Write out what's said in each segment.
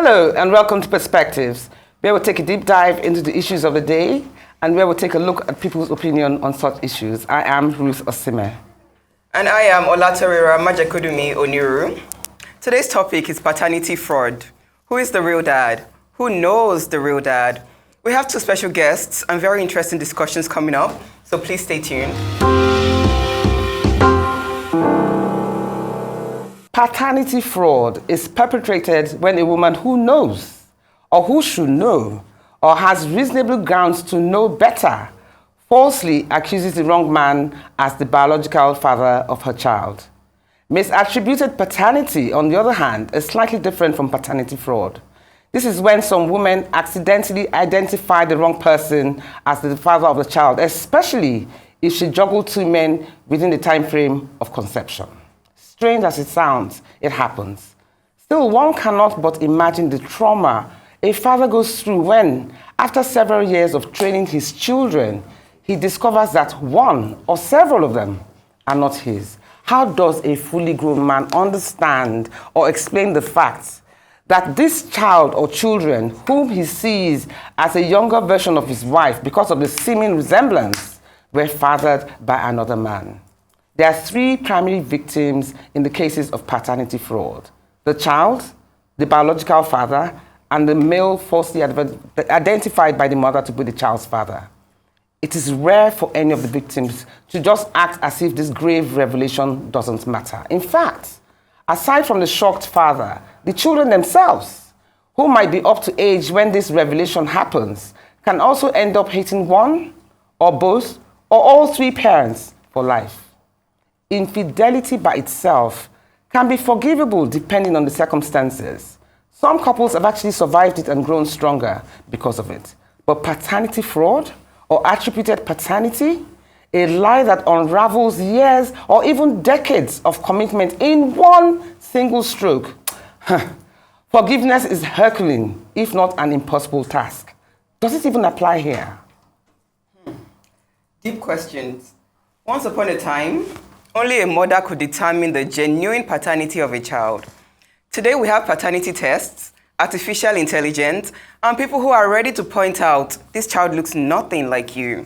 Hello and welcome to Perspectives, where we'll take a deep dive into the issues of the day and where we'll take a look at people's opinion on such issues. I am Ruth Osime. And I am Majekodunmi-Oniru. Today's topic is paternity fraud. Who is the real dad? Who knows the real dad? We have two special guests and very interesting discussions coming up, so please stay tuned. Paternity fraud is perpetrated when a woman who knows, or who should know, or has reasonable grounds to know better, falsely accuses the wrong man as the biological father of her child. Misattributed paternity, on the other hand, is slightly different from paternity fraud. This is when some women accidentally identify the wrong person as the father of the child, especially if she juggled two men within the time frame of conception. Strange as it sounds, it happens. Still, one cannot but imagine the trauma a father goes through when, after several years of training his children, he discovers that one or several of them are not his. How does a fully grown man understand or explain the fact that this child or children, whom he sees as a younger version of his wife because of the seeming resemblance, were fathered by another man? There are three primary victims in the cases of paternity fraud: the child, the biological father, and the male falsely identified by the mother to be the child's father. It is rare for any of the victims to just act as if this grave revelation doesn't matter. In fact, aside from the shocked father, the children themselves, who might be up to age when this revelation happens, can also end up hating one or both or all three parents for life. Infidelity by itself can be forgivable depending on the circumstances. Some couples have actually survived it and grown stronger because of it. But paternity fraud or attributed paternity, a lie that unravels years or even decades of commitment in one single stroke. Forgiveness is Herculean, if not an impossible task. Does it even apply here? Deep questions. Once upon a time, only a mother could determine the genuine paternity of a child. Today we have paternity tests, artificial intelligence, and people who are ready to point out this child looks nothing like you.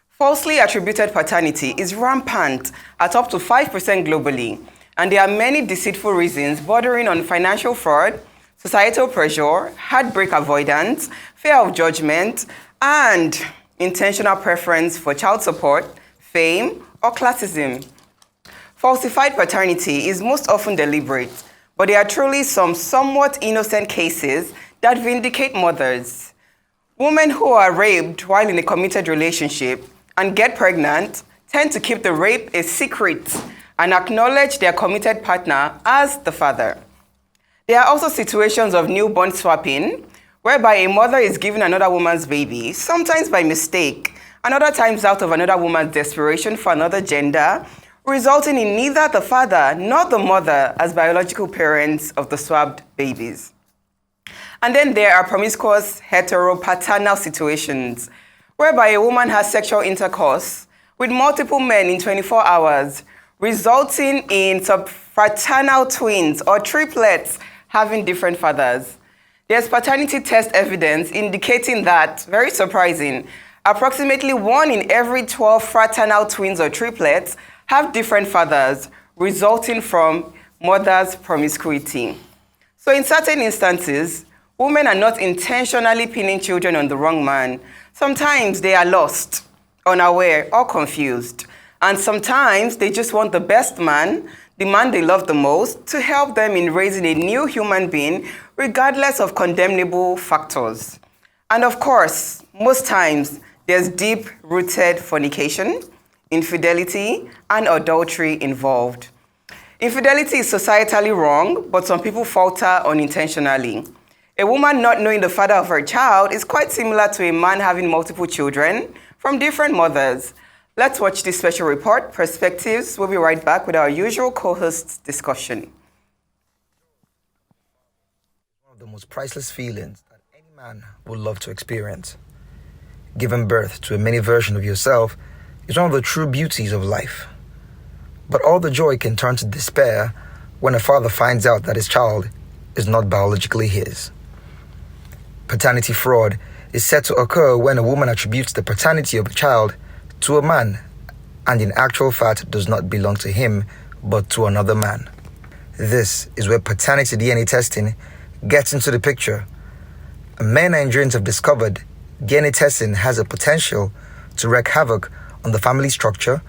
Falsely attributed paternity is rampant at up to 5% globally, and there are many deceitful reasons bordering on financial fraud, societal pressure, heartbreak avoidance, fear of judgment, and intentional preference for child support, fame, or classism. Falsified paternity is most often deliberate, but there are truly some somewhat innocent cases that vindicate mothers. Women who are raped while in a committed relationship and get pregnant tend to keep the rape a secret and acknowledge their committed partner as the father. There are also situations of newborn swapping, whereby a mother is given another woman's baby, sometimes by mistake, and other times out of another woman's desperation for another gender, resulting in neither the father nor the mother as biological parents of the swapped babies. And then there are promiscuous heteropaternal situations, whereby a woman has sexual intercourse with multiple men in 24 hours, resulting in subfraternal twins or triplets having different fathers. There's paternity test evidence indicating that, very surprising, approximately 1 in every 12 fraternal twins or triplets have different fathers, resulting from mother's promiscuity. So in certain instances, women are not intentionally pinning children on the wrong man. Sometimes they are lost, unaware, or confused. And sometimes they just want the best man, the man they love the most, to help them in raising a new human being, regardless of condemnable factors. And of course, most times, there's deep-rooted fornication, infidelity, and adultery involved. Infidelity is societally wrong, but some people falter unintentionally. A woman not knowing the father of her child is quite similar to a man having multiple children from different mothers. Let's watch this special report, Perspectives. We'll be right back with our usual co-hosts discussion. One of the most priceless feelings that any man would love to experience. Giving birth to a mini version of yourself is one of the true beauties of life. But all the joy can turn to despair when a father finds out that his child is not biologically his. Paternity fraud is said to occur when a woman attributes the paternity of a child to a man and in actual fact does not belong to him but to another man. This is where paternity DNA testing gets into the picture. Many Nigerians have discovered DNA testing has a potential to wreak havoc on the family structure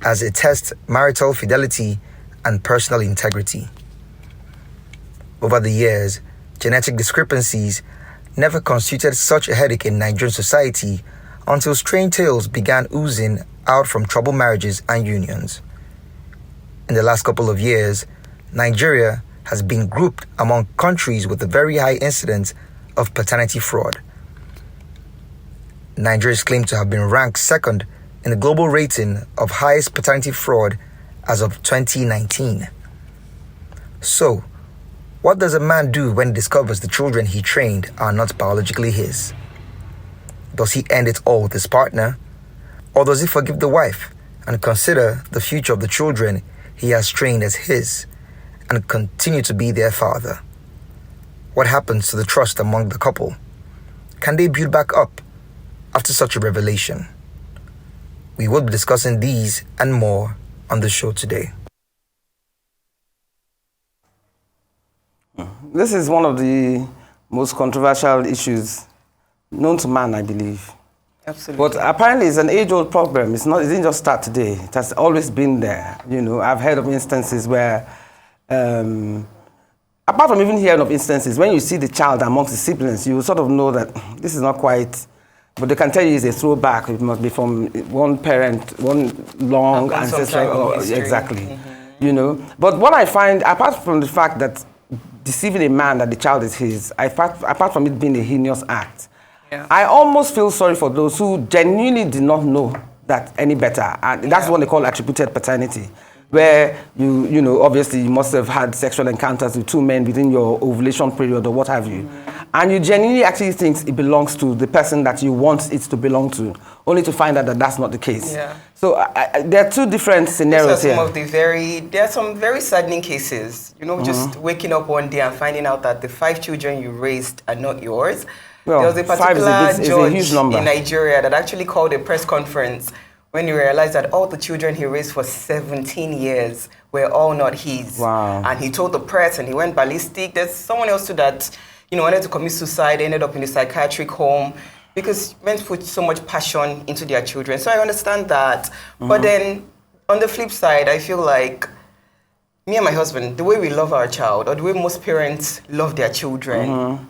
as it tests marital fidelity and personal integrity. Over the years, genetic discrepancies never constituted such a headache in Nigerian society until strange tales began oozing out from troubled marriages and unions. In the last couple of years, Nigeria has been grouped among countries with a very high incidence of paternity fraud. Nigeria is claimed to have been ranked second in the global rating of highest paternity fraud as of 2019. So, what does a man do when he discovers the children he trained are not biologically his? Does he end it all with his partner? Or does he forgive the wife and consider the future of the children he has trained as his and continue to be their father? What happens to the trust among the couple? Can they build back up after such a revelation? We will be discussing these and more on the show today. This is one of the most controversial issues known to man, I believe. Absolutely. But apparently it's an age-old problem. It didn't just start today. It has always been there. You know, I've heard of instances where, apart from even hearing of instances, when you see the child amongst the siblings, you sort of know that this is not quite, but they can tell you it's a throwback. It must be from one parent, one long ancestral, exactly. Mm-hmm. You know. But what I find, apart from the fact that deceiving a man that the child is his, apart from it being a heinous act, yeah, I almost feel sorry for those who genuinely did not know that any better. And that's what they call attributed paternity, where you know, obviously you must have had sexual encounters with two men within your ovulation period or what have you. And you genuinely actually think it belongs to the person that you want it to belong to, only to find out that that's not the case. Yeah. So there are two different scenarios here. There are some very saddening cases. You know, just waking up one day and finding out that the 5 children you raised are not yours. Well, there was a particular judge in Nigeria that actually called a press conference when he realized that all the children he raised for 17 years were all not his. Wow. And he told the press and he went ballistic. There's someone else too that, you know, wanted to commit suicide, ended up in a psychiatric home because men put so much passion into their children. So I understand that. But then on the flip side, I feel like me and my husband, the way we love our child or the way most parents love their children,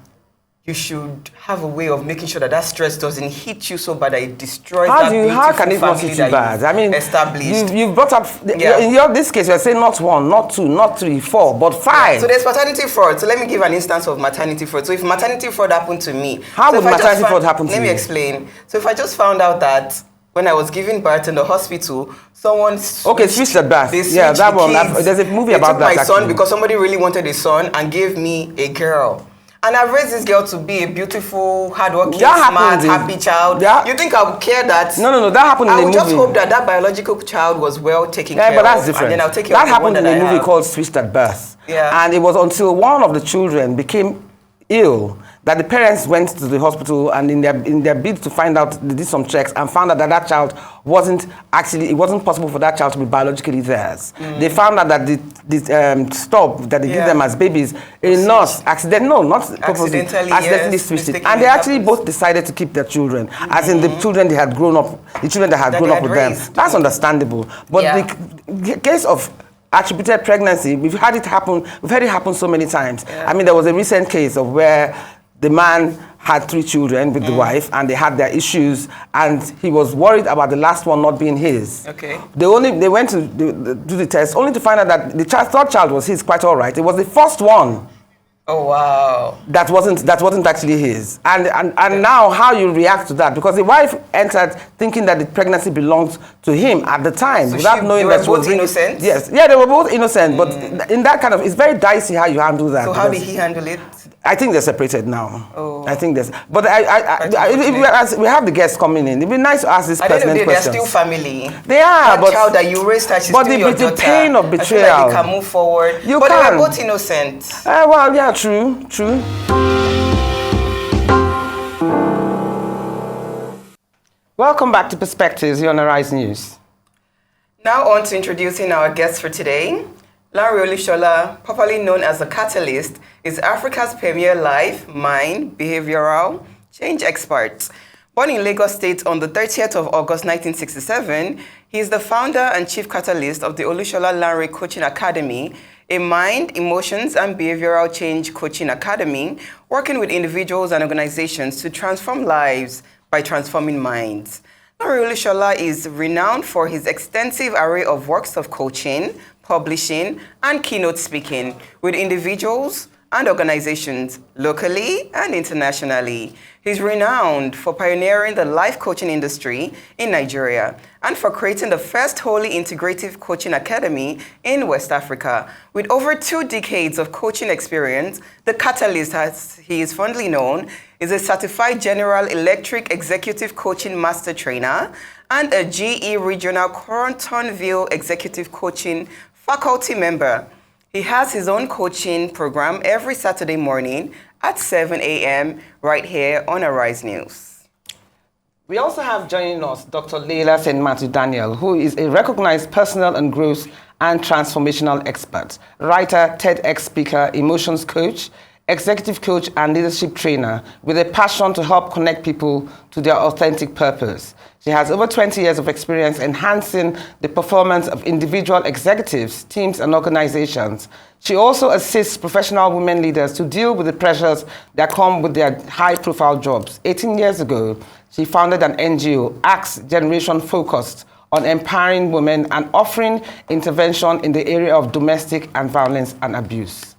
you should have a way of making sure that that stress doesn't hit you so bad that it destroys that beautiful how can it not hit you bad? I mean, established. You've brought up, in this case, you're saying not 1, not 2, not 3, 4, but 5. So there's paternity fraud. So let me give an instance of maternity fraud. So if maternity fraud happened to me. How would maternity fraud happen to you? Let me explain. So if I just found out that when I was giving birth in the hospital, someone switched at birth. Yeah, that one. There's a movie about that. They took my son because somebody really wanted a son and gave me a girl. And I've raised this girl to be a beautiful, hardworking, smart, happy child. Yeah. You think I would care that? No, that happened in the movie. I would just hope that that biological child was well taken care of. Yeah, but that's different. And then I'll take care that of the happened one in that a movie called Switched at Birth. Yeah. And it was until one of the children became ill that the parents went to the hospital and in their bid to find out, they did some checks and found out that that child wasn't actually, it wasn't possible for that child to be biologically theirs. They found out that the stop that they give them as babies, a nurse accidentally switched it. And they actually both decided to keep their children, as in the children they had grown up, the children that had grown up with them. That's understandable. But the case of attributed pregnancy, we've had it happen so many times. I mean, there was a recent case of where the man had 3 children with the wife, and they had their issues, and he was worried about the last one not being his. Okay. They went to do the test, only to find out that the third child was his, quite all right. It was the first one. Oh wow! That wasn't actually his, and now how you react to that? Because the wife entered thinking that the pregnancy belonged to him at the time, so without knowing that she was innocent. Yes, yeah, they were both innocent, but in that kind of, it's very dicey how you handle that. So how did he handle it? I think they're separated now. Oh. I think there's, but we have the guests coming in. It'd be nice to ask this pertinent questions. They're still family. They are, that but child that you raised her, she's but still your daughter. the pain of betrayal. I feel like they can move forward. But they were both innocent. Well, yeah, true. Welcome back to Perspectives here on Arise News. Now on to introducing our guests for today. L Olusola, popularly known as the Catalyst, is Africa's premier life, mind, behavioral change expert. Born in Lagos State on the 30th of August 1967, he is the founder and chief catalyst of the Olusola Lanre Coaching Academy, a mind, emotions, and behavioral change coaching academy working with individuals and organizations to transform lives by transforming minds. L Olusola is renowned for his extensive array of works of coaching, publishing, and keynote speaking with individuals and organizations locally and internationally. He's renowned for pioneering the life coaching industry in Nigeria and for creating the first wholly integrative coaching academy in West Africa. With over 2 decades of coaching experience, the Catalyst, as he is fondly known, is a certified General Electric Executive Coaching Master Trainer and a GE Regional Corontonville Executive Coaching faculty member. He has his own coaching program every Saturday morning at 7 a.m. right here on Arise News. We also have joining us Dr. L St MatthewDaniels, who is a recognized personal and growth and transformational expert, writer, TEDx speaker, emotions coach, executive coach, and leadership trainer with a passion to help connect people to their authentic purpose. She has over 20 years of experience enhancing the performance of individual executives, teams, and organizations. She also assists professional women leaders to deal with the pressures that come with their high-profile jobs. 18 years ago, she founded an NGO, Axe Generation, focused on empowering women and offering intervention in the area of domestic and violence and abuse.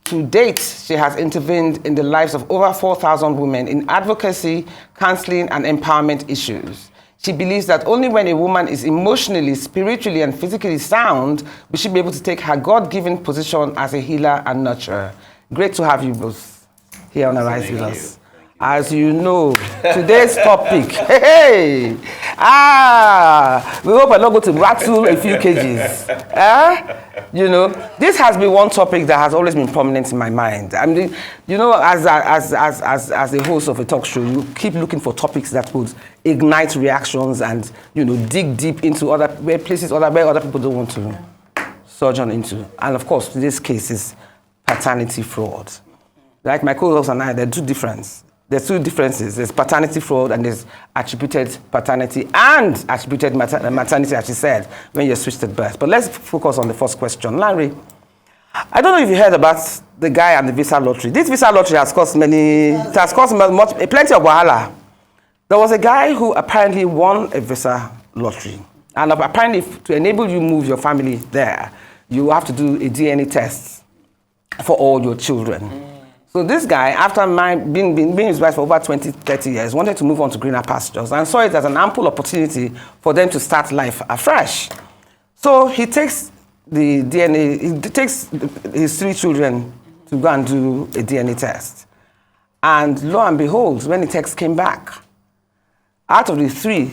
To date, she has intervened in the lives of over 4,000 women in advocacy, counseling, and empowerment issues. She believes that only when a woman is emotionally, spiritually, and physically sound, will she be able to take her God-given position as a healer and nurturer. Great to have you both here on Arise with us. As you know, today's topic, we hope I'm not going to rattle a few cages. You know, this has been one topic that has always been prominent in my mind. I mean, you know, as a host of a talk show, you keep looking for topics that would ignite reactions and, you know, dig deep into other places where other people don't want to sojourn into. And of course, today's case is paternity fraud. Like my co-host and I, there are two differences. There's 2 differences. There's paternity fraud and there's attributed paternity and attributed maternity, as she said, when you're switched at birth. But let's focus on the first question. Larry, I don't know if you heard about the guy and the visa lottery. This visa lottery has caused plenty of wahala. There was a guy who apparently won a visa lottery. And apparently, to enable you move your family there, you have to do a DNA test for all your children. So this guy, after being his wife for over 20, 30 years, wanted to move on to greener pastures and saw it as an ample opportunity for them to start life afresh. So he takes the DNA, he takes his 3 children to go and do a DNA test. And lo and behold, when the test came back, out of the 3,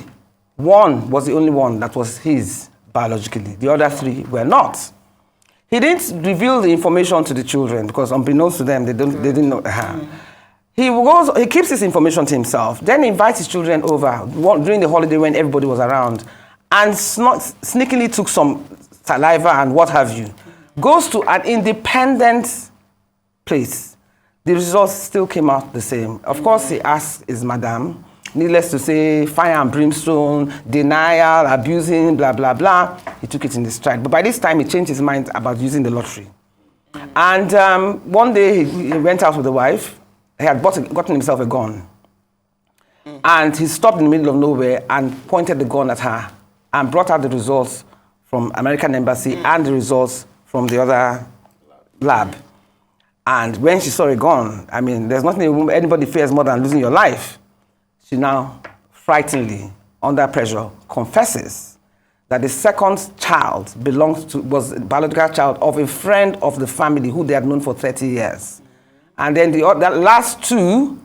1 was the only one that was his biologically. The other 3 were not. He didn't reveal the information to the children because unbeknownst to them, they didn't know. He keeps this information to himself, then invites his children over during the holiday when everybody was around and sneakily took some saliva and what have you. Goes to an independent place. The results still came out the same. Of course, he asked his madam, needless to say, fire and brimstone, denial, abusing, blah, blah, blah. He took it in his stride. But by this time, he changed his mind about using the lottery. And one day, he went out with the wife. He had gotten himself a gun. And he stopped in the middle of nowhere and pointed the gun at her and brought out the results from American Embassy and the results from the other lab. And when she saw a gun, I mean, there's nothing anybody fears more than losing your life. She now, frighteningly, under pressure, confesses that the second child was a biological child of a friend of the family who they had known for 30 years. And then the last 2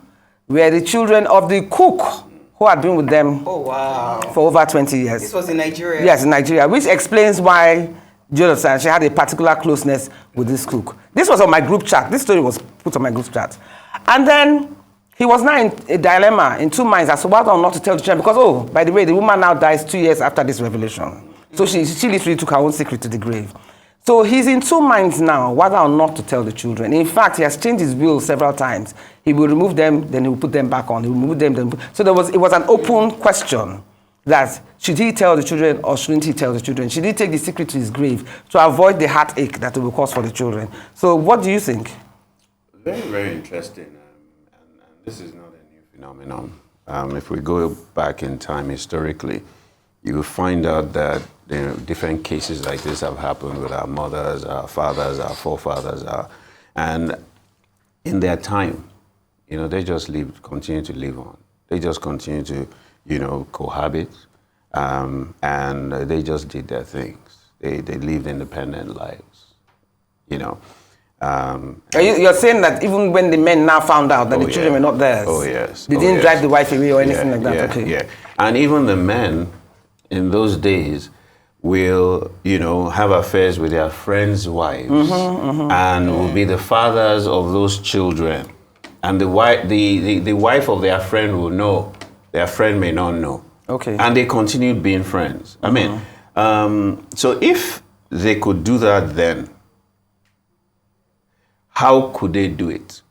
were the children of the cook who had been with them for over 20 years. This was in Nigeria? Yes, in Nigeria, which explains why, do you understand, she had a particular closeness with this cook. This was on my group chat. This story was put on my group chat. And then he was now in a dilemma, in 2 minds as to whether or not to tell the children, because, oh, by the way, the woman now dies 2 years after this revelation. So she literally took her own secret to the grave. So he's in 2 minds now, whether or not to tell the children. In fact, he has changed his will several times. He will remove them, then he will put them back on. He will remove them, then so it was an open question that should he tell the children or shouldn't he tell the children? Should he take the secret to his grave to avoid the heartache that it will cause for the children? So what do you think? Very, very interesting. And this is not a new phenomenon. If we go back in time historically, you will find out that different cases like this have happened with our mothers, our fathers, our forefathers, and in their time, they just continue to live on. They just continue to, cohabit, and they just did their things. They lived independent lives, You're saying that even when the men now found out that the children were not theirs, they didn't drive the wife away or anything like that? Yeah. And even the men in those days will, have affairs with their friends' wives, and will be the fathers of those children. And the wife of their friend will know, their friend may not know. Okay. And they continued being friends. I mean, so if they could do that then, how could they do it?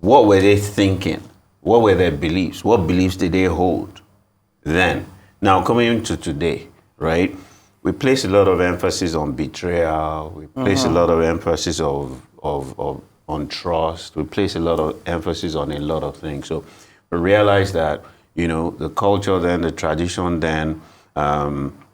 What were they thinking? What were their beliefs? What beliefs did they hold then? Now, coming into today, right, we place a lot of emphasis on betrayal. We place a lot of emphasis on trust. We place a lot of emphasis on a lot of things. So we realize that, the culture then, the tradition then,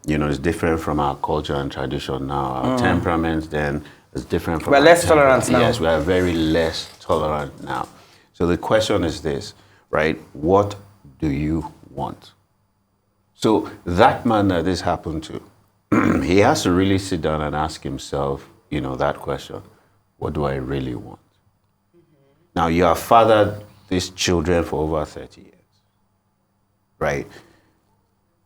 is different from our culture and tradition now. Our temperament then is different from We're less tolerant now. Yes, we are very less tolerant now. So the question is this, right? What do you want? So that man that this happened to, he has to really sit down and ask himself, that question. What do I really want? Now, you have fathered these children for over 30 years, right?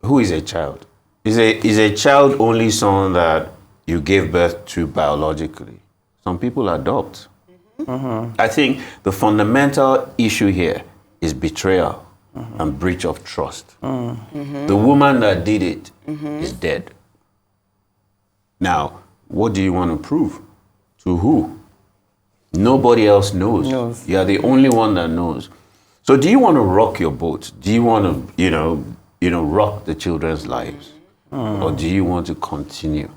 Who is a child? Is a child only someone that you gave birth to biologically? Some people adopt. I think the fundamental issue here is betrayal and breach of trust. The woman that did it is dead. Now, what do you want to prove? To who? Nobody else knows. You are the only one that knows. So do you want to rock your boat? Do you want to, rock the children's lives? Or do you want to continue?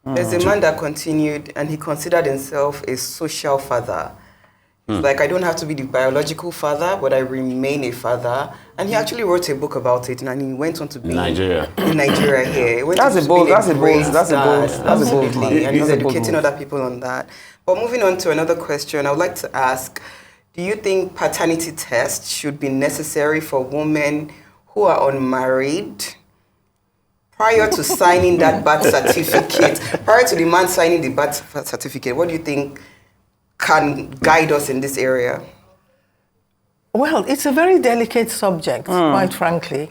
There's a man that continued, and he considered himself a social father. Like, I don't have to be the biological father, but I remain a father. And he actually wrote a book about it, and he went on to be in Nigeria here. That's a bold and he's educating other people on that. But moving on to another question, I would like to ask, do you think paternity tests should be necessary for women who are unmarried prior to signing that birth certificate? Prior to the man signing the birth certificate, what do you think can guide us in this area? Well, it's a very delicate subject, quite frankly,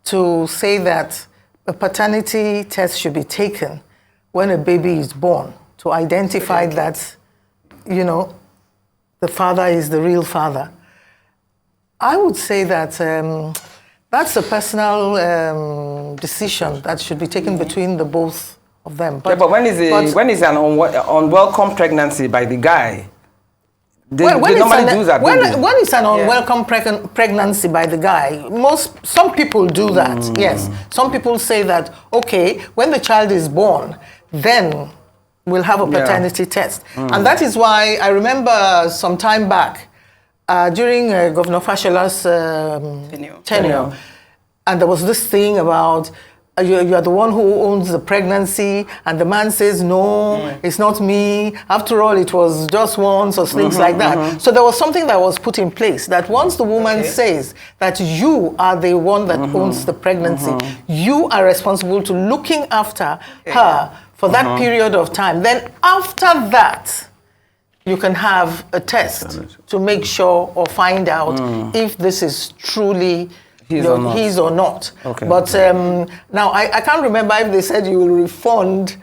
to say that a paternity test should be taken when a baby is born to identify that, the father is the real father. I would say that that's a personal decision that should be taken between the both of them. But when is an unwelcome pregnancy by the guy? They normally do that. When it's an unwelcome pregnancy by the guy, some people do that. Yes, some people say that, okay, when the child is born, then we'll have a paternity test. And that is why I remember some time back, during Governor Fashola's tenure, and there was this thing about you are the one who owns the pregnancy, and the man says, no, it's not me. After all, it was just once, or things like that. So there was something that was put in place that once the woman says that you are the one that owns the pregnancy, you are responsible to looking after her for that period of time. Then after that, you can have a test to make sure or find out if this is truly his or not. Okay. But now I can't remember if they said you will refund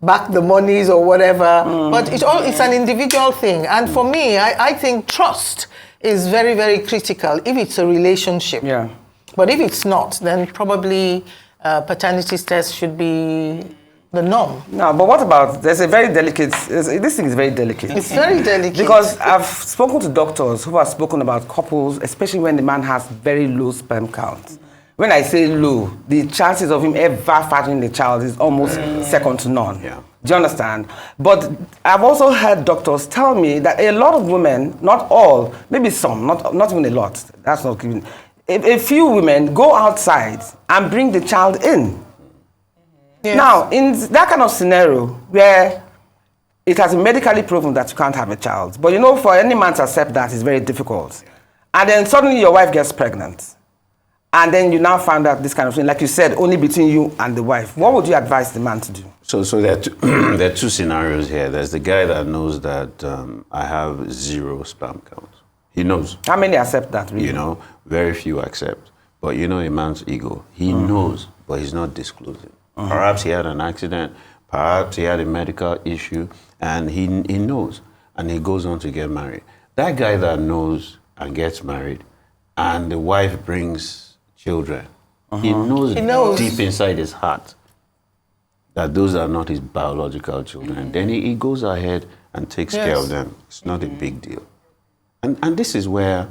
back the monies or whatever. But it's an individual thing. And for me, I think trust is very, very critical if it's a relationship. Yeah. But if it's not, then probably paternity test should be the norm. No, but what about, there's a very delicate, this thing is very delicate. It's very delicate. Because I've spoken to doctors who have spoken about couples, especially when the man has very low sperm count. When I say low, the chances of him ever fathering the child is almost second to none. Yeah. Do you understand? But I've also heard doctors tell me that a lot of women, not all, maybe some, not even a lot, that's not given. A few women go outside and bring the child in. Yes. Now, in that kind of scenario where it has been medically proven that you can't have a child, but you know, for any man to accept that is very difficult. And then suddenly your wife gets pregnant. And then you now find out this kind of thing, like you said, only between you and the wife. What would you advise the man to do? So there are two scenarios here. There's the guy that knows that I have 0 sperm count. He knows. How many accept that, really? You know, very few accept. But you know, a man's ego, he knows, but he's not disclosing. Perhaps he had an accident, perhaps he had a medical issue, and he knows, and he goes on to get married. That guy that knows and gets married, and the wife brings children, he knows deep inside his heart that those are not his biological children. And then he goes ahead and takes care of them. It's not a big deal. And this is where,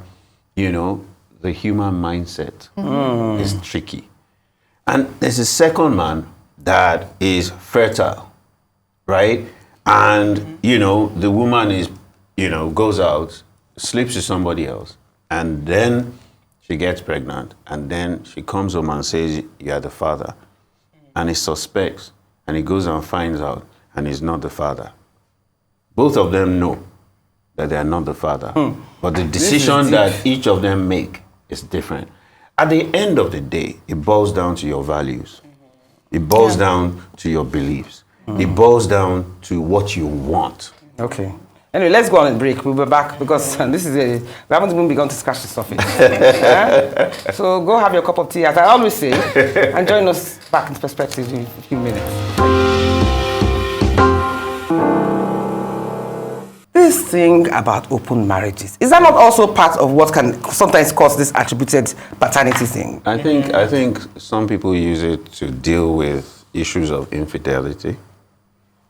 you know, the human mindset is tricky. And there's a second man that is fertile, right? And, you know, the woman is, you know, goes out, sleeps with somebody else, and then she gets pregnant, and then she comes home and says, you're the father. And he suspects, and he goes and finds out, and he's not the father. Both of them know that they are not the father. But the decision that each of them make is different. At the end of the day, it boils down to your values. It boils down to your beliefs. It boils down to what you want. Okay. Anyway, let's go on a break. We'll be back because this is we haven't even begun to scratch the surface. So go have your cup of tea, as I always say, and join us back in perspective in a few minutes. This thing about open marriages, is that not also part of what can sometimes cause this attributed paternity thing? I think some people use it to deal with issues of infidelity.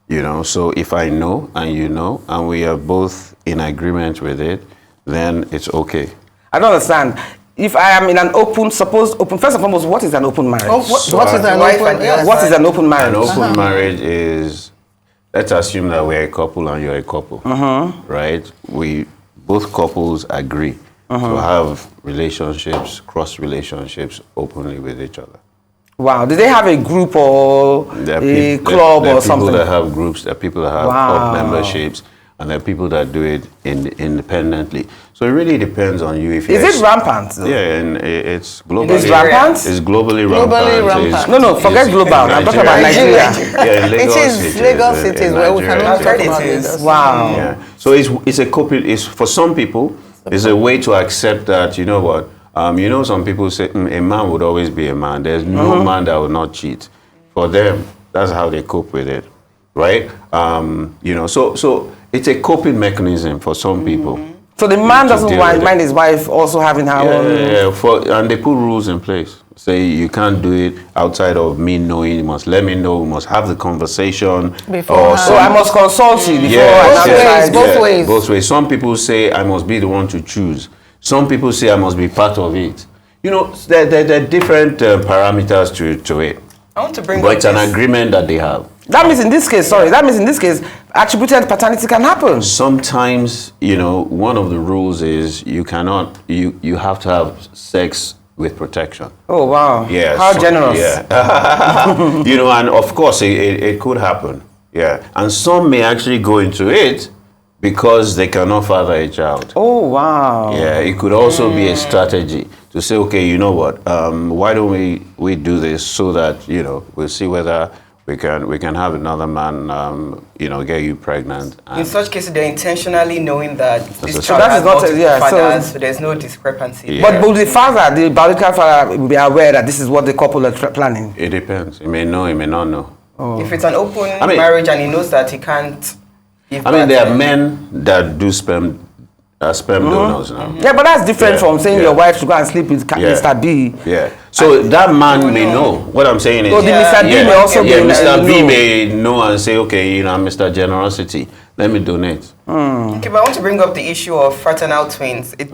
You know, so if I know and you know, and we are both in agreement with it, then it's okay. I don't understand. If I am in an first and foremost, what is an open marriage? What is an open marriage? An open marriage is, let's assume that we're a couple and you're a couple, right? Both couples agree to have relationships, cross relationships openly with each other. Wow. Do they have a group or a club or something? There are people that have groups, there are people that have club memberships, and there are people that do it independently. So it really depends on you. If is it rampant? Though? Yeah, and it's globally. It's rampant? It's globally rampant. No, forget global. I'm talking about Nigeria. Yeah, Lagos it is where we cannot talk about Lagos. Wow. Yeah. So it's a copy. It's for some people. It's a way to accept that, you know what. You know, some people say a man would always be a man. There's no man that will not cheat. For them, that's how they cope with it, right? You know, so it's a coping mechanism for some people. So the man doesn't mind his wife also having her own. And they put rules in place. Say you can't do it outside of me knowing. You must let me know. We must have the conversation. Before. So I must consult you before. Both ways. Both ways. Some people say I must be the one to choose. Some people say I must be part of it. You know, there are different parameters to it. I want to bring But it's an agreement that they have. That means in this case, attributed paternity can happen. Sometimes, you know, one of the rules is you have to have sex with protection. Oh, wow. Yeah. How generous. Yeah. You know, and of course it could happen. Yeah. And some may actually go into it because they cannot father a child. Oh, wow. Yeah, it could also be a strategy to say, okay, you know what, why don't we do this so that, you know, we'll see whether we can have another man, get you pregnant. In such cases, they're intentionally knowing that this So child that has is not- multiple yeah, so- fathers, so there's no discrepancy. Yeah. But will the father, the biological father, will be aware that this is what the couple are planning? It depends. He may know, he may not know. If it's an open mean- marriage and he knows that he can't give I mean, birth, there are then- men that do sperm donors now. Yeah, but that's different Yeah, from saying yeah. your wife should go and sleep with Yeah. Mr. B. Yeah. So that man may know. What I'm saying is, So the Mr. B yeah, may also yeah, be Mr. B know. may know and say, okay, I'm Mr. Generosity. Let me donate. Okay, but I want to bring up the issue of fraternal twins. It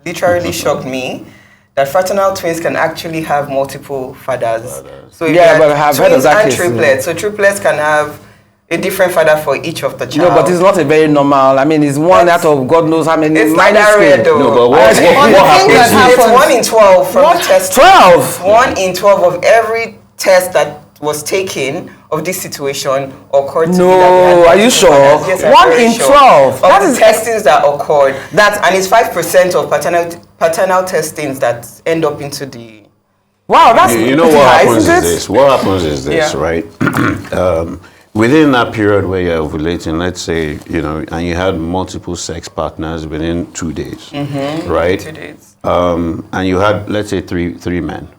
literally shocked me that fraternal twins can actually have multiple fathers. So if Yeah, you but had I have heard of twins that and case, triplets, so triplets can have a different father for each of the child. No, but it's not a very normal. I mean, it's one out of God knows how many. It's not minus that rare two. though. No, but what the thing happens that is, happens- It's 1 in 12 from What? the test. 12? 1 in 12 of every test that was taken of this situation occurred to No, me that they had are you multiple sure? fathers. Yes, I'm 1 very in sure. 12. Of That the is- testings that occurred. That- and it's 5% of paternal testings that end up into the. Wow, that's you know pretty what high, happens isn't is it? this. What happens is this, Yeah. right? Within that period where you're ovulating, let's say, and you had multiple sex partners within 2 days, right? 2 days. And you had, let's say, three men.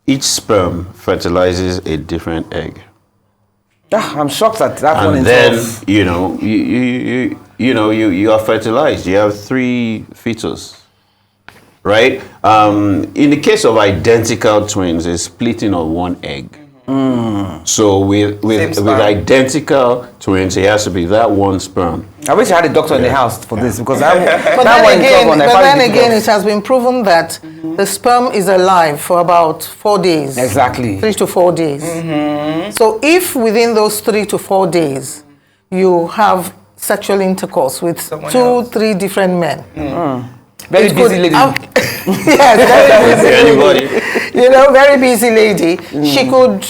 Each sperm fertilizes a different egg. Ah, I'm shocked at that one in And then, 12. you are fertilized. You have 3 fetus, right? In the case of identical twins, it's splitting of 1 egg. So with sperm. identical twins, it has to be that 1 sperm. I wish I had a doctor in the house for this because But that one in 12 one, I but found then it again, difficult. it has been proven that the sperm is alive for about 4 days. Exactly. 3 to 4 days. So if within those 3 to 4 days you have sexual intercourse with Someone 2, else. 3 different men, Very it busy could- lady. yes, very busy Anybody? lady. Very busy lady. She could.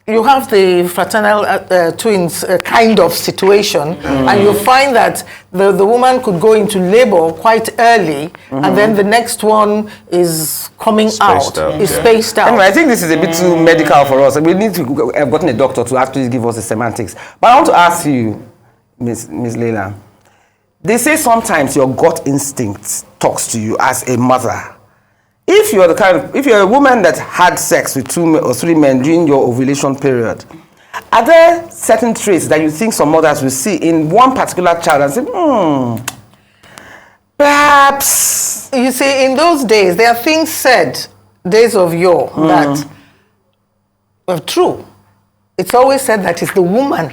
You have the fraternal twins kind of situation, and you find that the woman could go into labor quite early, and then the next one is coming Spaced out, out, is yeah. spaced out. Anyway, I think this is a bit too medical for us. We need to have gotten a doctor to actually give us the semantics. But I want to ask you, Miss Leila, they say sometimes your gut instinct talks to you as a mother. If you're a woman that had sex with 2 or 3 men during your ovulation period, are there certain traits that you think some mothers will see in one particular child and say, perhaps? You see, in those days, there are things said, days of yore, that are true. It's always said that it's the woman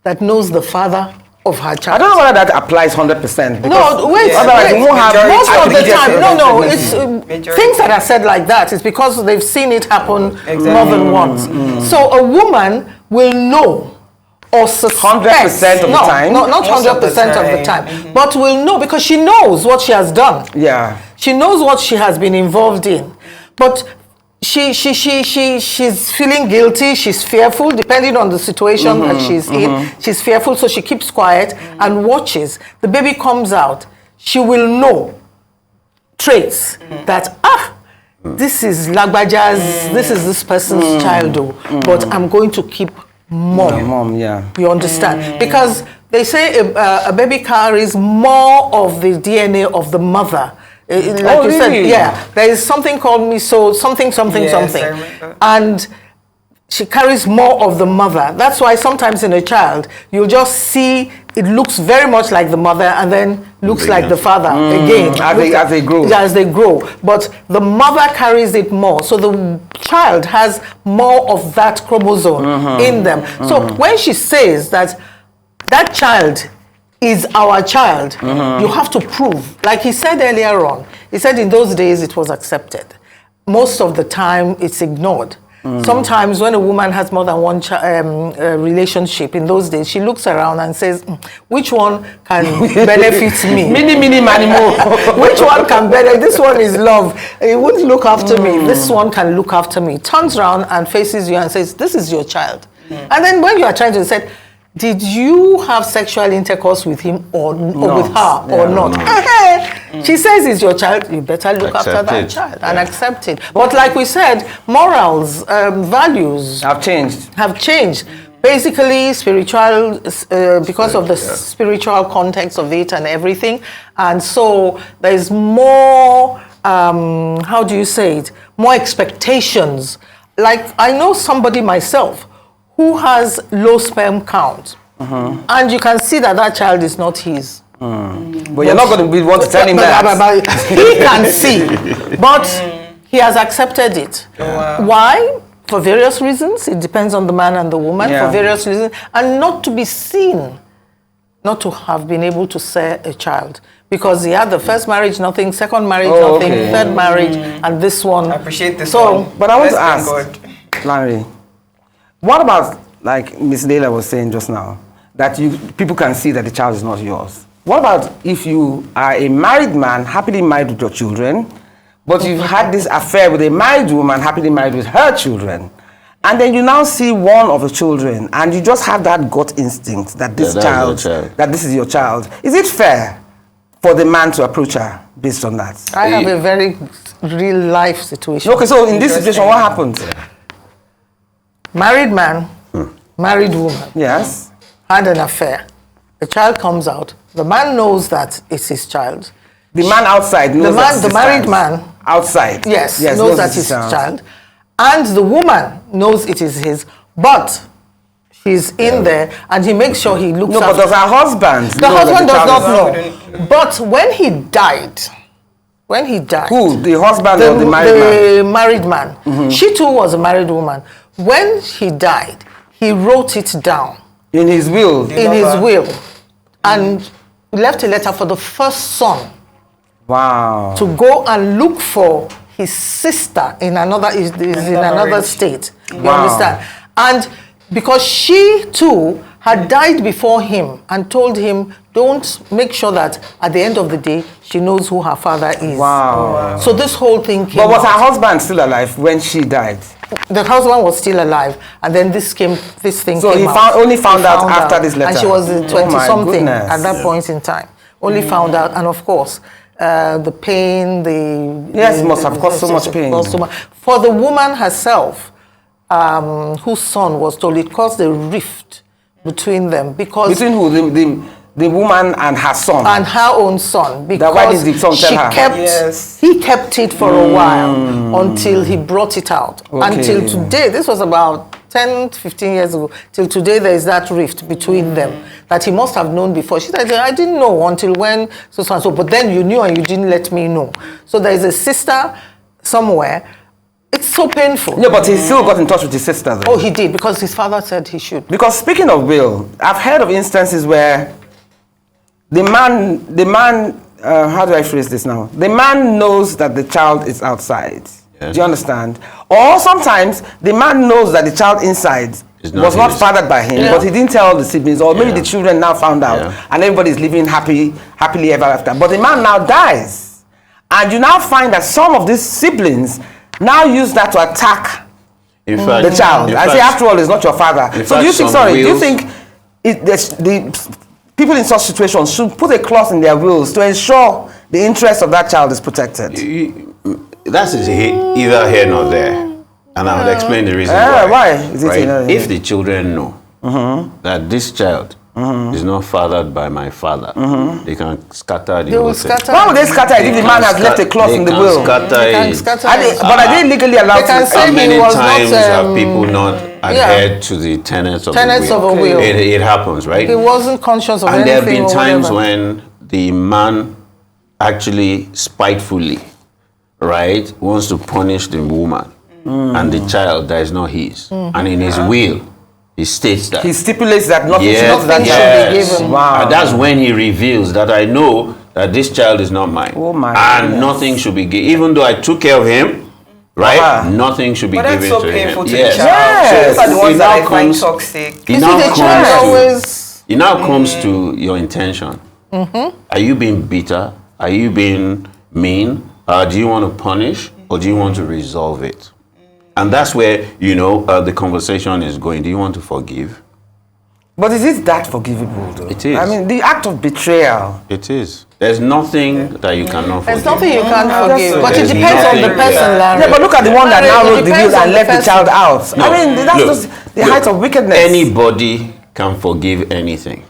that knows the father of her child. I don't know whether that applies 100%. No, wait, Otherwise, wait. you won't have Most of the aggregate time, no, it's Majority. things that are said like that is because they've seen it happen Exactly. more than once. So a woman will know or suspect 100% of the time? No, not Most of the 100% of the time. time, but will know because she knows what she has done. Yeah. She knows what she has been involved in, but she's feeling guilty. She's fearful, depending on the situation that she's in. She's fearful, so she keeps quiet and watches. The baby comes out. She will know traits that this is Lagbaja's, this is this person's child, but I'm going to keep mom. Mom, yeah. You understand? Because they say a baby carries more of the DNA of the mother. Like you said, really? yeah. There is something called meso, something. Yes, I remember. And she carries more of the mother. That's why sometimes in a child, you'll just see it looks very much like the mother and then looks like the father again. As they grow. Yeah, as they grow. But the mother carries it more. So the child has more of that chromosome in them. So when she says that that child is our child, you have to prove. Like he said earlier on, he said in those days it was accepted. Most of the time it's ignored. Sometimes when a woman has more than one relationship in those days, she looks around and says, which one can benefit me? Mini, mo. Which one can benefit? This one is love. It wouldn't look after me. This one can look after me. Turns around and faces you and says, this is your child. And then when you are trying to say, did you have sexual intercourse with him or with her or not? She says it's your child, you better look after that child and accept it. But like we said, morals, values have changed. Basically, spiritual, because of the spiritual context of it and everything. And so there's more, how do you say it? More expectations. Like, I know somebody myself who has low sperm count. And you can see that that child is not his. But you're not going to want to tell him that. He can see. But he has accepted it. Why? For various reasons. It depends on the man and the woman. For various reasons. And not to be seen. Not to have been able to say a child. Because he had the first marriage, nothing. Second marriage, nothing. Third marriage, and this one. I appreciate this one. But I want to ask, Larry, what about, like Miss Leila was saying just now, that people can see that the child is not yours? What about if you are a married man, happily married with your children, but you've had this affair with a married woman, happily married with her children, and then you now see one of the children, and you just have that gut instinct that this that this is your child. Is it fair for the man to approach her based on that? I have a very real life situation. Okay, so in this situation, what happens? Married man, married woman. Yes. Had an affair. The child comes out. The man knows that it's his child. The man outside knows the married man outside. Yes, knows that it's his child. And the woman knows it is his, but he's in there and he makes sure he looks after. No, but does her husband? The husband does not know. But when he died, who? The husband or the married man? The married man. She too was a married woman. When he died, he wrote it down. In his will? In his will. And left a letter for the first son. Wow. To go and look for his sister in another state. You understand? And because she too had died before him and told him, don't make sure that at the end of the day, she knows who her father is. Wow. So this whole thing came But was her husband still alive when she died? The husband was still alive, and then this thing came out. So he only found out after this letter? And she was 20-something at that point in time. Only found out, and of course, the pain, must have caused so much pain. For the woman herself, whose son was told, it caused a rift between them. Because between who? The woman and her son? And her own son. Because why did the son tell her? He kept it for a while until he brought it out. Until today, this was about 10, 15 years ago, till today there is that rift between them that he must have known before. She said, I didn't know until when so and so, but then you knew and you didn't let me know. So there is a sister somewhere. It's so painful. No, but he still got in touch with his sister though. Oh, he did, because his father said he should. Because speaking of will, I've heard of instances where the man, how do I phrase this now? The man knows that the child is outside. Yes. Do you understand? Or sometimes the man knows that the child inside was not fathered by him, but he didn't tell the siblings, or maybe the children now found out, and everybody's living happily ever after. But the man now dies, and you now find that some of these siblings now use that to attack the child. I say, after all, it's not your father. So do you think? The people in such situations should put a clause in their wills to ensure the interest of that child is protected? That's either here nor there. And I would explain the reason why. Why? Is it if the children know that this child is not fathered by my father, they can scatter the whole thing. Why would they scatter it if the man has left a clause in the will? But are they legally allowed to? How many times have people not adhered to the tenets of the will? It happens, right? He wasn't conscious of anything. And there have been times when the man actually spitefully, wants to punish the woman and the child that is not his. And in his will, he states that. He stipulates that nothing should be given. Wow. And that's when he reveals that I know that this child is not mine. Oh my and goodness. Nothing should be given. Even though I took care of him, nothing should be given to him. But that's so painful to the Yes. child. Those are the ones that I find toxic. It now comes to your intention. Are you being bitter? Are you being mean? Do you want to punish, or do you want to resolve it? And that's where, the conversation is going. Do you want to forgive? But is it that forgivable, though? It is. I mean, the act of betrayal. It is. There's nothing that you cannot forgive. There's nothing you can't forgive, but it There's depends on the nothing- person, Larry. Yeah, but look at the one that Larry, now it wrote the depends will on and the left the person. child out. No, I mean, that's look, just the height of wickedness. Anybody can forgive anything.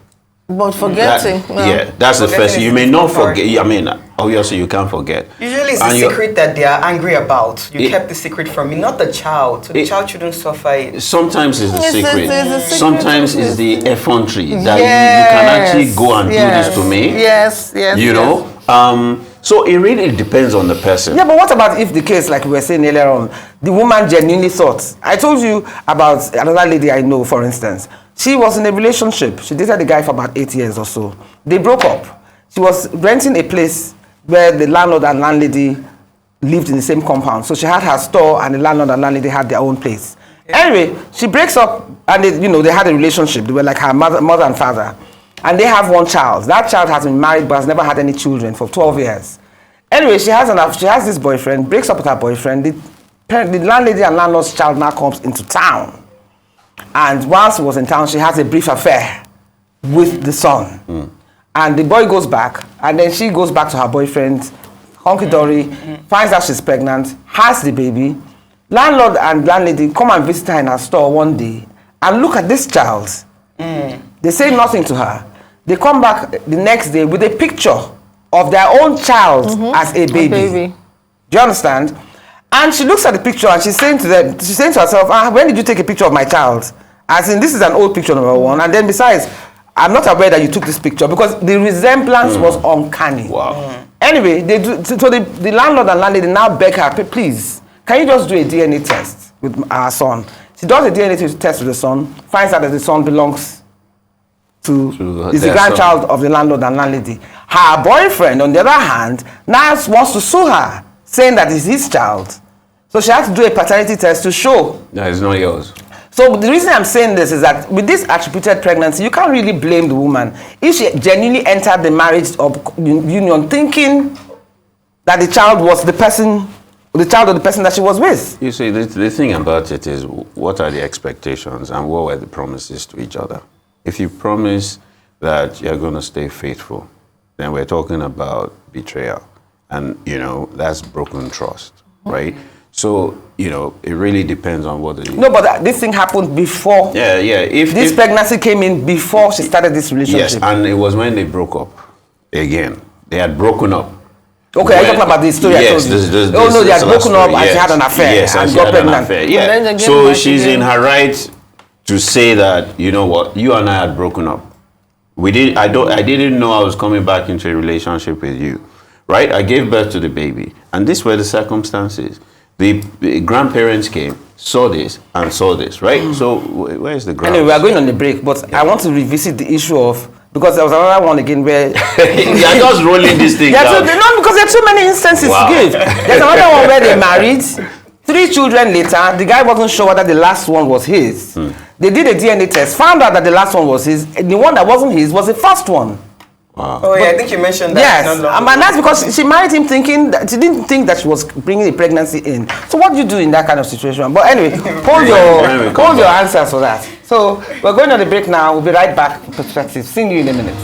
But forgetting, no. Yeah, that's the Forgetting first. is You may the not part. forget. I mean, obviously you can't forget. Usually it's And the you're- secret that they are angry about. You It- kept the secret from me, not the child. So the child shouldn't suffer it. Sometimes it's the It's secret. the secret. Sometimes it's the effrontery that you can actually go and do this to me. Yes, yes. You know. So it really depends on the person. Yeah, but what about if the case, like we were saying earlier on, the woman genuinely thought? I told you about another lady I know, for instance. She was in a relationship. She dated the guy for about 8 years or so. They broke up. She was renting a place where the landlord and landlady lived in the same compound. So she had her store and the landlord and landlady had their own place. Anyway, she breaks up and they had a relationship. They were like her mother and father. And they have one child. That child has been married but has never had any children for 12 years. Anyway, she has this boyfriend, breaks up with her boyfriend. The landlady and landlord's child now comes into town. And whilst she was in town, she has a brief affair with the son. And the boy goes back, and then she goes back to her boyfriend, hunky-dory, finds out she's pregnant, has the baby. Landlord and landlady come and visit her in her store one day, and look at this child. They say nothing to her. They come back the next day with a picture of their own child as a baby. Do you understand? And she looks at the picture and she's saying to herself, when did you take a picture of my child? As in, this is an old picture, number one. And then besides, I'm not aware that you took this picture because the resemblance was uncanny. Wow. Anyway, the landlord and landlady now beg her, please, can you just do a DNA test with our son? She does a DNA test with the son, finds out that the son belongs is the their grandchild son. of the landlord and landlady. Her boyfriend, on the other hand, now wants to sue her, saying that it's his child. So she has to do a paternity test to show. No, it's not yours. So the reason I'm saying this is that with this attributed pregnancy, you can't really blame the woman if she genuinely entered the marriage or union thinking that the child was the child of the person that she was with. You see, the thing about it is, what are the expectations and what were the promises to each other? If you promise that you're going to stay faithful, then we're talking about betrayal. And, that's broken trust, right? So, it really depends on what the... No, but this thing happened before. Yeah. If pregnancy came in before she started this relationship. Yes, and it was when they broke up again. They had broken up. Okay, are you talking about the story I told you? They had broken up and she had an affair. Yes, and she got had an pregnant. affair. And Yeah. then again, So back she's again. in her right to say that, you know what, you and I had broken up. I didn't know I was coming back into a relationship with you. Right? I gave birth to the baby. And these were the circumstances. The grandparents came, saw this, and saw this, right? So where is the ground? Anyway, we are going on the break, but I want to revisit the issue of, because there was another one again where... You're just rolling this thing down. Because there are too many instances Wow. to give. There's another one where they married, 3 children later, the guy wasn't sure whether the last one was his. They did a DNA test, found out that the last one was his, and the one that wasn't his was the first one. Wow. Oh, yeah, I think you mentioned that. Yes, not long and ago. that's because she married him thinking that she didn't think that she was bringing a pregnancy in. So what do you do in that kind of situation? But anyway, hold your answers for that. So we're going on the break now. We'll be right back. Perspective. See you in a minute.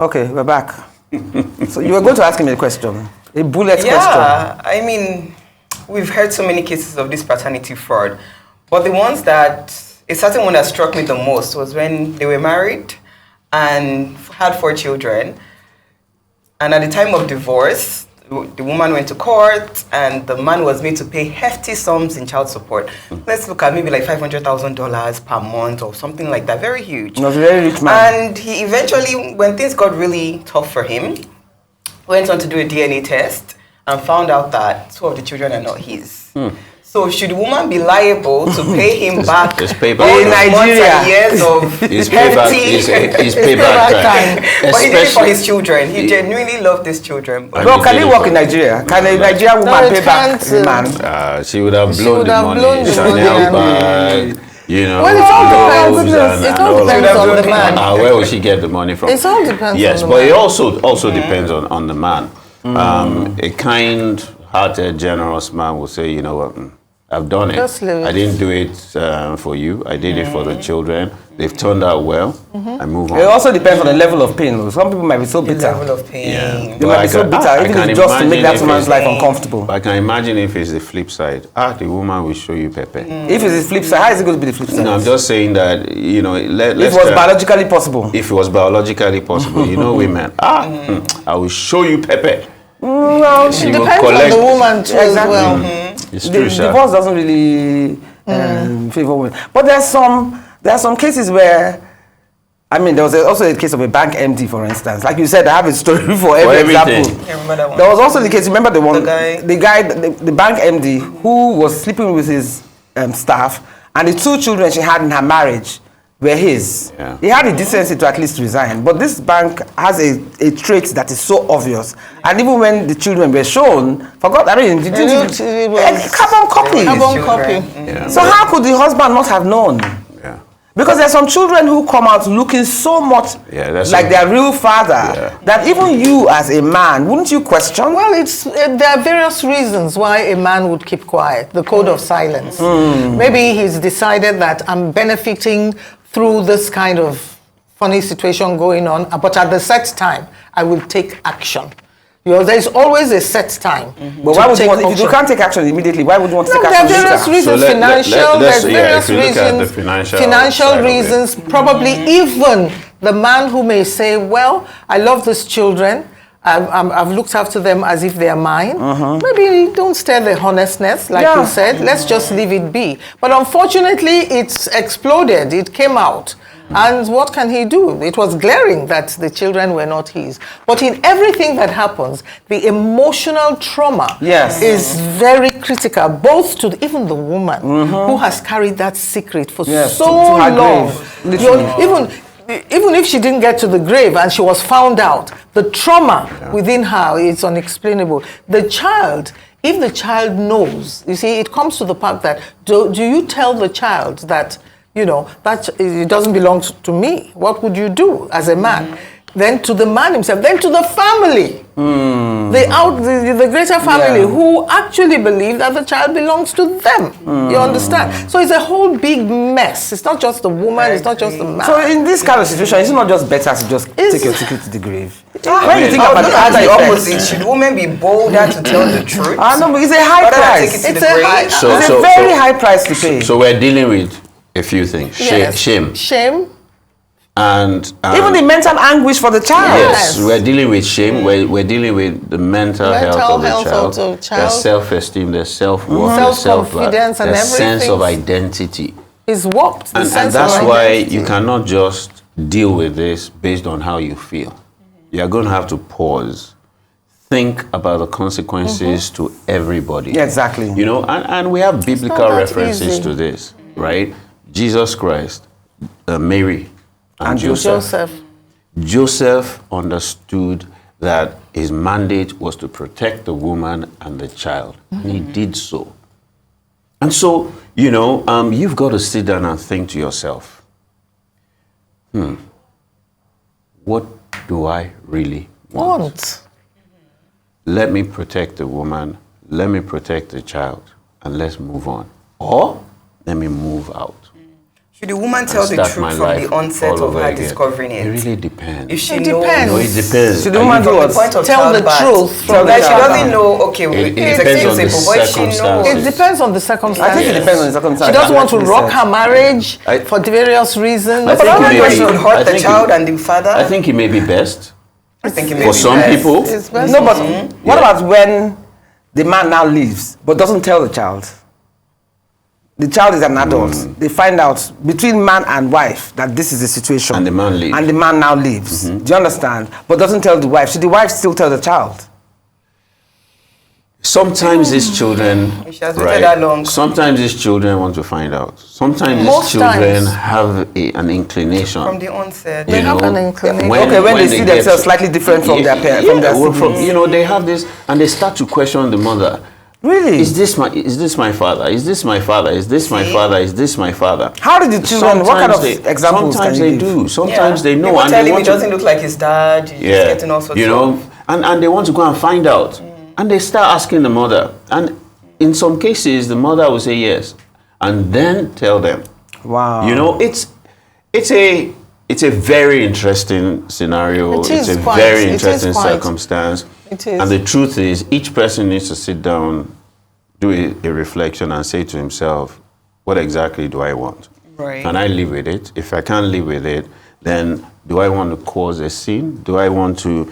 Okay, we're back. So you were going to ask me a question, a bullet question. Yeah, I mean, we've heard so many cases of this paternity fraud, but the ones that, a certain one that struck me the most was when they were married and had 4 children. And at the time of divorce, the woman went to court and the man was made to pay hefty sums in child support. Let's look at maybe like $500,000 per month or something like that. Very huge. He was a very rich man. And he eventually, when things got really tough for him, went on to do a DNA test and found out that 2 of the children are not his. So should the woman be liable to pay him back It's payback all in the months Nigeria. and years of It's payback, hefty... it's payback time. But he did it for Especially- his children. He genuinely loved his children. But Bro, can he work in Nigeria? Can a Nigerian woman it pay back can't, the man? She would have blown would the have money. blown the Chanel money. bag, you know. Well, it all clothes depends. and It all all depends that. on the man. Where will she get the money from? It all depends Yes, on the but man. it also depends on the man. A kind-hearted, generous man will say, you know what, I've done it. Just leave it. I didn't do it for you. I did it for the children. They've turned out well. I move on. It also depends on the level of pain. Some people might be so The bitter. level of pain. Yeah. They might be so bitter, even if just to make that woman's life it's- uncomfortable. I can imagine if it's the flip side. The woman will show you pepper. If it's the flip side, how is it going to be the flip side? No, I'm just saying that, you know, if let's it was try- biologically possible. If it was biologically possible, you know, women, I will show you pepper. Well, She It will depends on collect- the woman too as Exactly. well. It's the true, sir. divorce doesn't really favor women. But there are some cases where, I mean, there was also a case of a bank MD, for instance. Like you said, I have a story for every everything. example. Yeah, remember that one. There was also the case. Remember the one, The the bank MD who was sleeping with his staff, and the 2 children she had in her marriage were his. Yeah. He had the decency to at least resign. But this bank has a trait that is so obvious, and even when the children were shown, forgot. I mean, It was carbon copy. carbon Children. copy. Yeah. So how could the husband not have known? Yeah. Because there's some children who come out looking so much Yeah, that's like a- their real father Yeah. that even you as a man, wouldn't you question? Well, there are various reasons why a man would keep quiet. The code of silence. Maybe he's decided that I'm benefiting through this kind of funny situation going on, but at the set time, I will take action. You know, there's always a set time. But why would you want, if you can't take action immediately, why would you want to No, take there are action various later? reasons, So financial, let's- there's yeah, various if you look at the reasons, financial side of it. reasons, probably even the man who may say, well, I love these children, I've looked after them as if they're mine. Maybe don't stir the honestness, like you said, let's just leave it be. But unfortunately, it's exploded, it came out. And what can he do? It was glaring that the children were not his. But in everything that happens, the emotional trauma is very critical, both to even the woman who has carried that secret for so to her long. grave, literally. Even if she didn't get to the grave and she was found out, the trauma within her is unexplainable. The child, if the child knows, you see, it comes to the part that do you tell the child that, you know, that it doesn't belong to me? What would you do as a man? Then to the man himself, then to the family, the greater family who actually believe that the child belongs to them. You understand? So it's a whole big mess. It's not just the woman, it's not just the man. So in this kind of situation, it's not just better to just take your ticket to the grave. When you think about look the at other the effects. opposite, should women be bolder to tell the truth? No, but it's a high Rather than price. take it to It's the a grave? high- It's a very high price to pay. So we're dealing with a few things. Yes. Shame. And Even the mental anguish for the child. yes, we're dealing with shame. We're dealing with the mental health of the child. There's self-esteem, there's self-worth, there's Self-confidence and there's sense of everything. identity. It's warped. The And sense that's of why identity. you cannot just deal with this based on how you feel. You're going to have to pause, think about the consequences to everybody. Yeah, exactly. You know, and we have biblical that references easy. to this, right? Jesus Christ, Mary, and Joseph. Joseph understood that his mandate was to protect the woman and the child. And he did so. And so, you know, you've got to sit down and think to yourself, what do I really want? Let me protect the woman, let me protect the child, and let's move on. Or let me move out. Should the woman and tell the start truth my from life the onset all of over her again. discovering it? It really depends. If she It knows, depends. No, it depends. Should the woman do from what? the point of Tell the childbirth, truth from that the she childbirth. doesn't know, okay, It it's depends on the excusable, but she knows. circumstances. It depends on the circumstances. I think it depends on the circumstances. She doesn't want to Like you rock said. her marriage I- for various reasons. I But think it otherwise may she be- would hurt I the think child it- and the father. I think it may be best. I think it may For be some best. people, It's best. No, but what about when the man now leaves but doesn't tell the child? The child is an adult. They find out between man and wife that this is the situation. And the man leaves. And the man now leaves. Do you understand? But doesn't tell the wife. Should the wife still tell the child? sometimes these children, She has waited that long. sometimes these children want to find out. Sometimes Most these children times. have an inclination. From the onset. They have an inclination. Okay, when they see get- themselves slightly different from their parents, from their well, siblings. you know, they have this, and they start to question the mother. Really? Is this my father? Is this my father? Is this my See? father? Is this my father? How did the children, what kind of examples Sometimes can you they give? do. Sometimes they know. People and tell they him want he doesn't look like his dad. He's just getting all sorts you know, and they want to go and find out. And they start asking the mother. And in some cases, the mother will say yes, and then tell them. Wow. You know, it's a very interesting scenario. It is it's a quite. very It is interesting quite. circumstance. It is. And the truth is, each person needs to sit down, do a reflection, and say to himself, what exactly do I want? Right. Can I live with it? If I can't live with it, then do I want to cause a sin? Do I want to,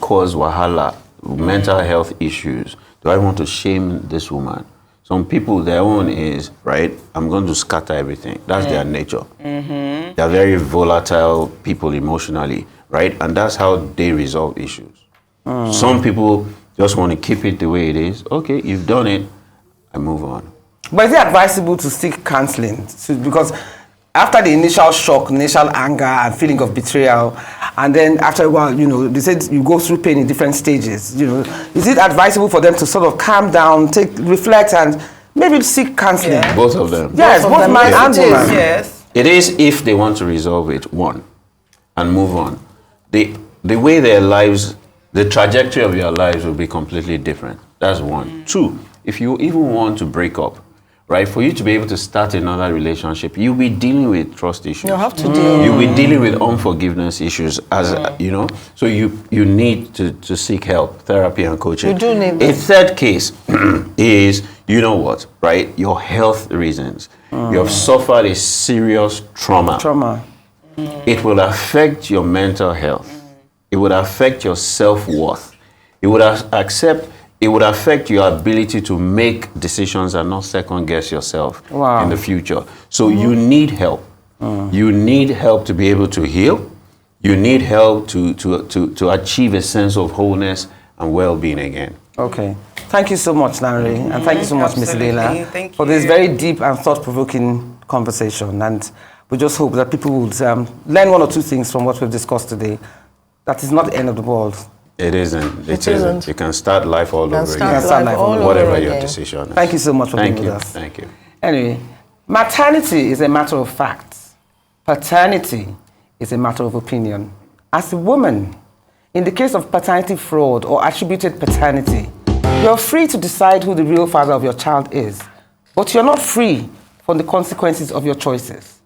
cause wahala, mental health issues? Do I want to shame this woman? Some people, their own is, right, I'm going to scatter everything. That's their nature. Mm-hmm. They're very volatile people emotionally, right? And that's how they resolve issues. Some people just want to keep it the way it is. Okay, you've done it, I move on. But is it advisable to seek counseling? Because after the initial shock, initial anger and feeling of betrayal, and then after a while, they said you go through pain in different stages. Is it advisable for them to sort of calm down, reflect, and maybe seek counseling? Yeah. Both of them. Yes, both man and woman. Yes. It is if they want to resolve it, one, and move on. The way their lives, the trajectory of your lives will be completely different. That's one. Two, if you even want to break up, right, for you to be able to start another relationship, you'll be dealing with trust issues. You have to deal. You'll be dealing with unforgiveness issues, so you need to seek help, therapy and coaching. You do need A that. third case is, right, your health reasons. You have suffered a serious trauma. It will affect your mental health. It would affect your self-worth. It would affect your ability to make decisions and not second-guess yourself in the future. So you need help. You need help to be able to heal. You need help to achieve a sense of wholeness and well-being again. Okay. Thank you so much, Larry, and thank you so much, Miss Absolutely. Leila, Thank for this you. very deep and thought-provoking conversation. And we just hope that people would learn one or two things from what we've discussed today. That is not the end of the world. It isn't. It isn't. isn't. You can start life all over Can again. start life all over Whatever your again. decision is. Thank you so much for being Thank with you. us. Thank you. Anyway, maternity is a matter of fact. Paternity is a matter of opinion. As a woman, in the case of paternity fraud or attributed paternity, you're free to decide who the real father of your child is, but you're not free from the consequences of your choices.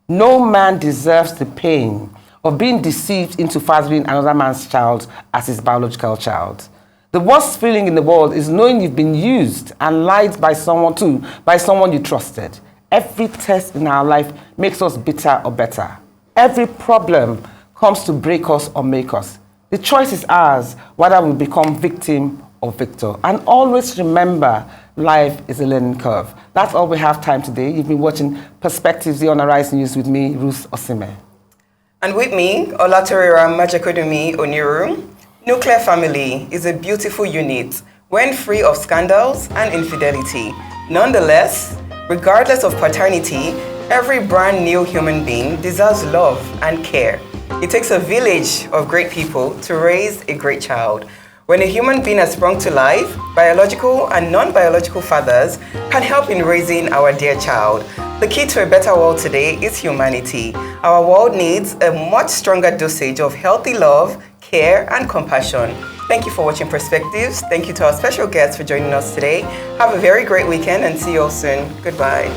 No man deserves the pain of being deceived into fathering another man's child as his biological child. The worst feeling in the world is knowing you've been used and lied by someone you trusted. Every test in our life makes us bitter or better. Every problem comes to break us or make us. The choice is ours, whether we become victim or victor. And always remember, life is a learning curve. That's all we have time today. You've been watching Perspectives, the On Arise News with me, Ruth Osime. And with me, Olatorira Majekodunmi-Oniru. Nuclear family is a beautiful unit when free of scandals and infidelity. Nonetheless, regardless of paternity, every brand new human being deserves love and care. It takes a village of great people to raise a great child. When a human being has sprung to life, biological and non-biological fathers can help in raising our dear child. The key to a better world today is humanity. Our world needs a much stronger dosage of healthy love, care, and compassion. Thank you for watching Perspectives. Thank you to our special guests for joining us today. Have a very great weekend and see you all soon. Goodbye.